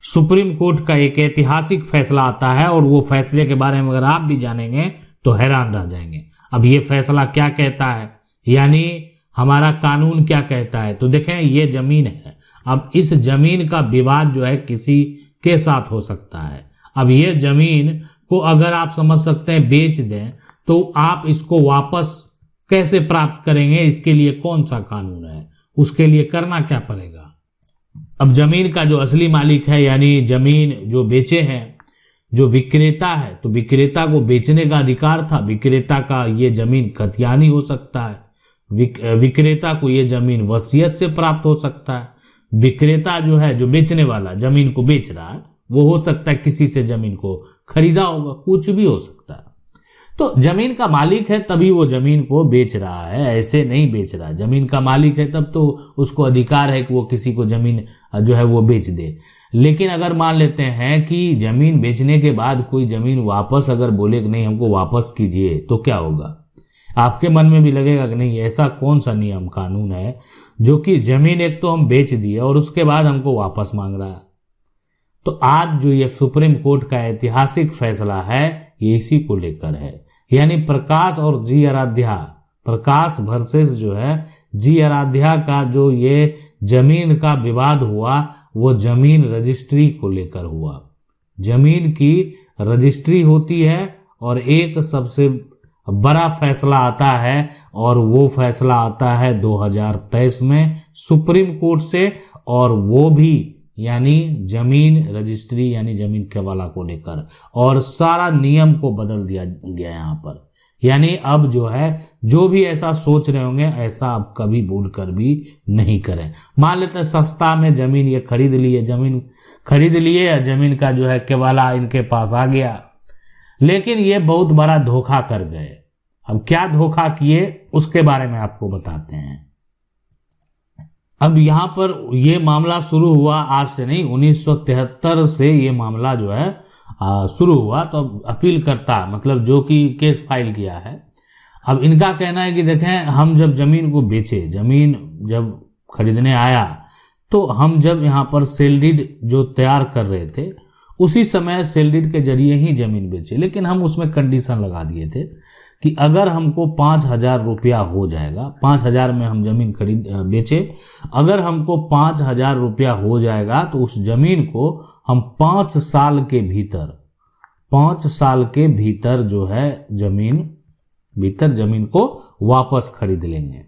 Supreme court का एक ऐतिहासिक फैसला आता है और वो फैसले के बारे में अगर आप भी जानेंगे तो हैरान रह जाएंगे। अब ये फैसला क्या कहता है, यानी हमारा कानून क्या कहता है। तो देखें, ये जमीन है। अब इस जमीन का विवाद जो है किसी के साथ हो सकता है। अब ये जमीन को अगर आप समझ सकते हैं बेच दें तो आप इसको वापस कैसे प्राप्त करेंगे, इसके लिए कौन सा कानून है, उसके लिए करना क्या पड़ेगा। अब जमीन का जो असली मालिक है, यानी जमीन जो बेचे हैं, जो विक्रेता है, तो विक्रेता को बेचने का अधिकार था। विक्रेता का ये जमीन कतियानी हो सकता है, विक्रेता को ये जमीन वसीयत से प्राप्त हो सकता है। विक्रेता जो है, जो बेचने वाला जमीन को बेच रहा है, वो हो सकता है किसी से जमीन को खरीदा होगा, कुछ भी हो सकता है। तो जमीन का मालिक है तभी वो जमीन को बेच रहा है, ऐसे नहीं बेच रहा। जमीन का मालिक है तब तो उसको अधिकार है कि वो किसी को जमीन जो है वो बेच दे। लेकिन अगर मान लेते हैं कि जमीन बेचने के बाद कोई जमीन वापस अगर बोले कि नहीं हमको वापस कीजिए, तो क्या होगा। आपके मन में भी लगेगा कि नहीं, ऐसा कौन सा नियम कानून है जो कि जमीन एक तो हम बेच दिए और उसके बाद हमको वापस मांग रहा है। तो आज जो ये सुप्रीम कोर्ट का ऐतिहासिक फैसला है ये इसी को लेकर है, यानी प्रकाश और जी आराध्या, प्रकाश वर्सेस जो है जी आराध्या का जो ये जमीन का विवाद हुआ वो जमीन रजिस्ट्री को लेकर हुआ। जमीन की रजिस्ट्री होती है और एक सबसे बड़ा फैसला आता है और वो फैसला आता है 2023 में सुप्रीम कोर्ट से, और वो भी यानी जमीन रजिस्ट्री यानी जमीन केवाला को लेकर, और सारा नियम को बदल दिया गया यहाँ पर। यानी अब जो है जो भी ऐसा सोच रहे होंगे ऐसा अब कभी भूल कर भी नहीं करें। मान लेते हैं सस्ता में जमीन ये खरीद लिए, जमीन खरीद लिए या जमीन का जो है केवाला इनके पास आ गया, लेकिन ये बहुत बड़ा धोखा कर गए। अब क्या धोखा किए उसके बारे में आपको बताते हैं। अब यहाँ पर ये मामला शुरू हुआ आज से नहीं, 1973 से ये मामला जो है शुरू हुआ। तो अपील करता मतलब जो कि केस फाइल किया है, अब इनका कहना है कि देखें हम जब जमीन को बेचे, जमीन जब खरीदने आया तो हम जब यहाँ पर सेल डीड जो तैयार कर रहे थे उसी समय सेल डीड के जरिए ही जमीन बेचे, लेकिन हम उसमें कंडीशन लगा दिए थे कि अगर हमको 5,000 रुपया हो जाएगा, 5,000 में हम जमीन खरीद बेचे, अगर हमको 5,000 रुपया हो जाएगा तो उस जमीन को हम 5 साल के भीतर जो है जमीन को वापस खरीद लेंगे।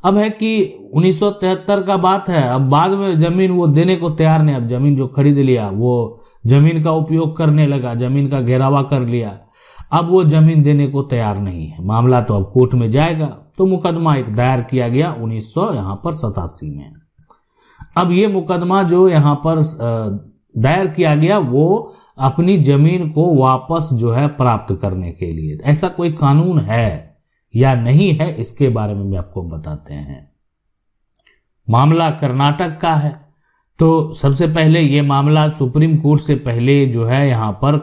अब है कि 1973 का बात है, अब बाद में जमीन वो देने को तैयार नहीं। अब जमीन जो खरीद लिया वो जमीन का उपयोग करने लगा, जमीन का घेरावा कर लिया, अब वो जमीन देने को तैयार नहीं है। मामला तो अब कोर्ट में जाएगा, तो मुकदमा एक दायर किया गया 1987 में। अब ये मुकदमा जो यहाँ पर दायर किया गया वो अपनी जमीन को वापस जो है प्राप्त करने के लिए, ऐसा कोई कानून है या नहीं है इसके बारे में भी आपको बताते हैं। मामला कर्नाटक का है। तो सबसे पहले ये मामला सुप्रीम कोर्ट से पहले जो है यहाँ पर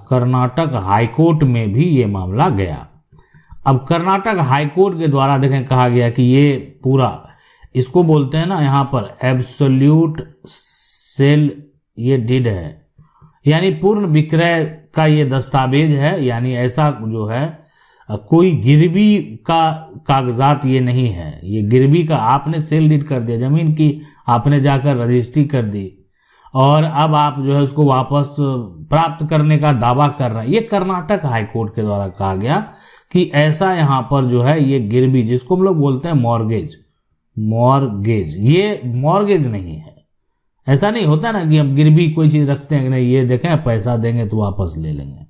कर्नाटक हाईकोर्ट में भी ये मामला गया। अब कर्नाटक हाईकोर्ट के द्वारा देखें कहा गया कि ये पूरा इसको बोलते हैं ना यहाँ पर एब्सोल्यूट सेल ये डीड है, यानी पूर्ण विक्रय का ये दस्तावेज है। यानी ऐसा जो है कोई गिरवी का कागजात ये नहीं है, ये गिरवी का आपने सेल डीड कर दिया, जमीन की आपने जाकर रजिस्ट्री कर दी और अब आप जो है उसको वापस प्राप्त करने का दावा कर रहे हैं। ये कर्नाटक हाईकोर्ट के द्वारा कहा गया कि ऐसा यहाँ पर जो है ये गिरवी, जिसको हम लोग बोलते हैं मॉर्गेज, ये मॉर्गेज नहीं है। ऐसा नहीं होता ना कि हम गिरवी कोई चीज रखते हैं कि नहीं ये देखें पैसा देंगे तो वापस ले लेंगे,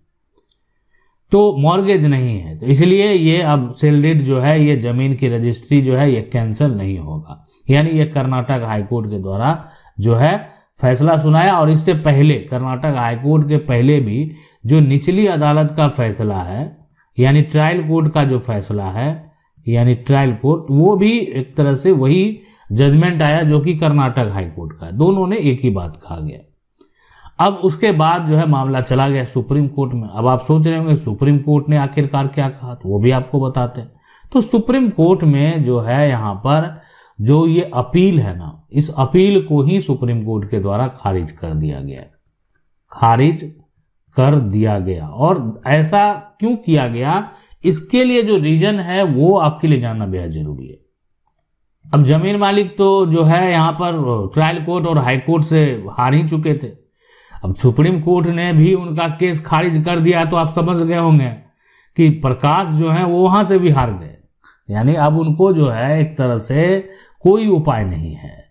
तो मॉर्गेज नहीं है। तो इसलिए ये अब सेल डीड जो है ये जमीन की रजिस्ट्री जो है ये कैंसिल नहीं होगा। यानी ये कर्नाटक हाईकोर्ट के द्वारा जो है फैसला सुनाया। और इससे पहले कर्नाटक हाईकोर्ट के पहले भी जो निचली अदालत का फैसला है यानी ट्रायल कोर्ट का जो फैसला है यानी ट्रायल कोर्ट, वो भी एक तरह से वही जजमेंट आया जो कि कर्नाटक हाईकोर्ट का, दोनों ने एक ही बात कहा गया। अब उसके बाद जो है मामला चला गया सुप्रीम कोर्ट में। अब आप सोच रहे होंगे सुप्रीम कोर्ट ने आखिरकार क्या कहा, तो वो भी आपको बताते हैं। तो सुप्रीम कोर्ट में जो है यहाँ पर जो ये अपील है ना, इस अपील को ही सुप्रीम कोर्ट के द्वारा खारिज कर दिया गया, खारिज कर दिया गया। और ऐसा क्यों किया गया, इसके लिए जो रीजन है वो आपके लिए जानना बेहद जरूरी है। अब जमीन मालिक तो जो है यहाँ पर ट्रायल कोर्ट और हाई कोर्ट से हार ही चुके थे। अब सुप्रीम कोर्ट ने भी उनका केस खारिज कर दिया, तो आप समझ गए होंगे कि प्रकाश जो है वो वहां से भी हार गए, यानी अब उनको जो है एक तरह से कोई उपाय नहीं है।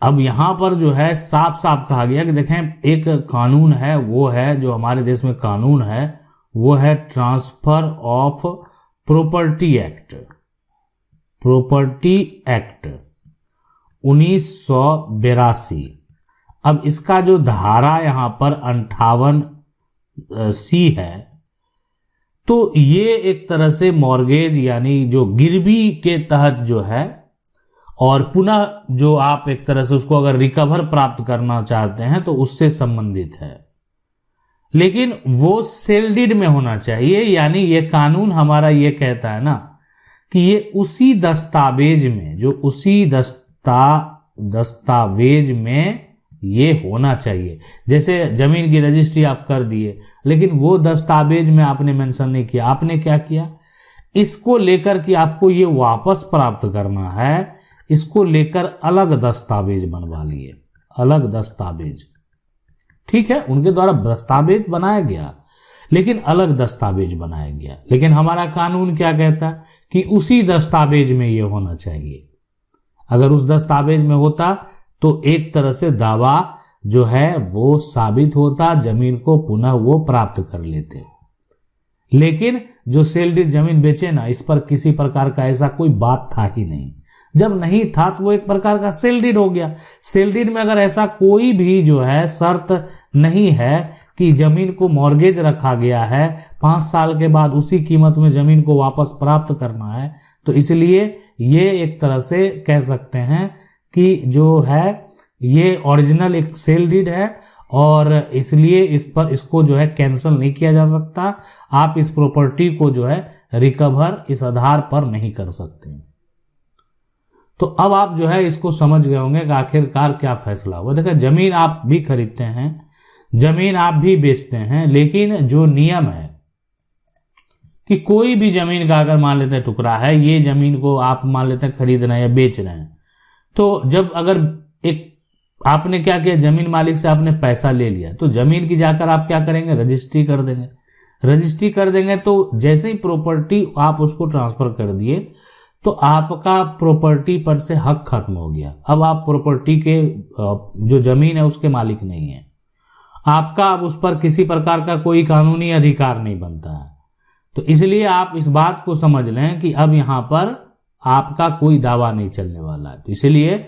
अब यहां पर जो है साफ साफ कहा गया कि देखें, एक कानून है, वो है जो हमारे देश में कानून है, वो है transfer of property act, property act 1982। अब इसका जो धारा यहां पर 58C है, तो ये एक तरह से मॉर्गेज यानी जो गिरवी के तहत जो है, और पुनः जो आप एक तरह से उसको अगर रिकवर प्राप्त करना चाहते हैं तो उससे संबंधित है, लेकिन वो सेल डीड में होना चाहिए। यानी ये कानून हमारा ये कहता है ना कि ये उसी दस्तावेज में, जो उसी दस्तावेज में ये होना चाहिए। जैसे जमीन की रजिस्ट्री आप कर दिए, लेकिन वो दस्तावेज में आपने मेंशन नहीं किया, आपने क्या किया, इसको लेकर कि आपको ये वापस प्राप्त करना है, इसको लेकर अलग दस्तावेज बनवा लिए, अलग दस्तावेज। ठीक है, उनके द्वारा दस्तावेज बनाया गया, लेकिन अलग दस्तावेज बनाया गया। लेकिन हमारा कानून क्या कहता है कि उसी दस्तावेज में ये होना चाहिए। अगर उस दस्तावेज में होता तो एक तरह से दावा जो है वो साबित होता, जमीन को पुनः वो प्राप्त कर लेते। लेकिन जो सेल डीड जमीन बेचे ना, इस पर किसी प्रकार का ऐसा कोई बात था ही नहीं। जब नहीं था तो वो एक प्रकार का सेल डीड हो गया। सेल डीड में अगर ऐसा कोई भी जो है शर्त नहीं है कि जमीन को मॉर्गेज रखा गया है, 5 साल के बाद उसी कीमत में जमीन को वापस प्राप्त करना है, तो इसलिए ये एक तरह से कह सकते हैं कि जो है ये ओरिजिनल एक सेल डीड है, और इसलिए इस पर इसको जो है कैंसिल नहीं किया जा सकता। आप इस प्रॉपर्टी को जो है रिकवर इस आधार पर नहीं कर सकते। तो अब आप जो है इसको समझ गए होंगे कि आखिरकार क्या फैसला हुआ। देखिए, जमीन आप भी खरीदते हैं, जमीन आप भी बेचते हैं, लेकिन जो नियम है कि कोई भी जमीन का अगर मान लेते हैं टुकड़ा है, ये जमीन को आप मान लेते हैं खरीद रहे हैं या बेच रहे हैं, तो जब अगर एक आपने क्या किया, जमीन मालिक से आपने पैसा ले लिया, तो जमीन की जाकर आप क्या करेंगे, रजिस्ट्री कर देंगे। रजिस्ट्री कर देंगे तो जैसे ही प्रॉपर्टी आप उसको ट्रांसफर कर दिए, तो आपका प्रॉपर्टी पर से हक खत्म हो गया। अब आप प्रॉपर्टी के जो जमीन है उसके मालिक नहीं है, आपका अब उस पर किसी प्रकार का कोई कानूनी अधिकार नहीं बनता है। तो इसलिए आप इस बात को समझ लें कि अब यहां पर आपका कोई दावा नहीं चलने वाला है। तो इसलिए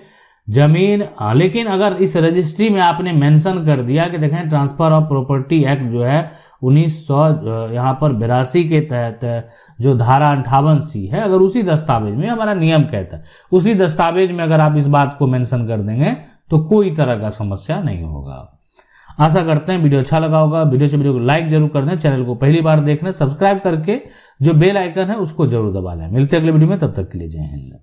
जमीन, लेकिन अगर इस रजिस्ट्री में आपने मेंशन कर दिया कि देखें ट्रांसफर ऑफ प्रॉपर्टी एक्ट जो है 1900 यहाँ पर 82 के तहत जो धारा 58C है, अगर उसी दस्तावेज में, हमारा नियम कहता है उसी दस्तावेज में अगर आप इस बात को मेंशन कर देंगे तो कोई तरह का समस्या नहीं होगा। आशा करते हैं वीडियो अच्छा लगा होगा। वीडियो को लाइक जरूर कर दें, चैनल को पहली बार देख रहे हैं सब्सक्राइब करके जो बेल आइकन है उसको जरूर दबा लें। मिलते हैं अगले वीडियो में, तब तक के लिए जय हिंद।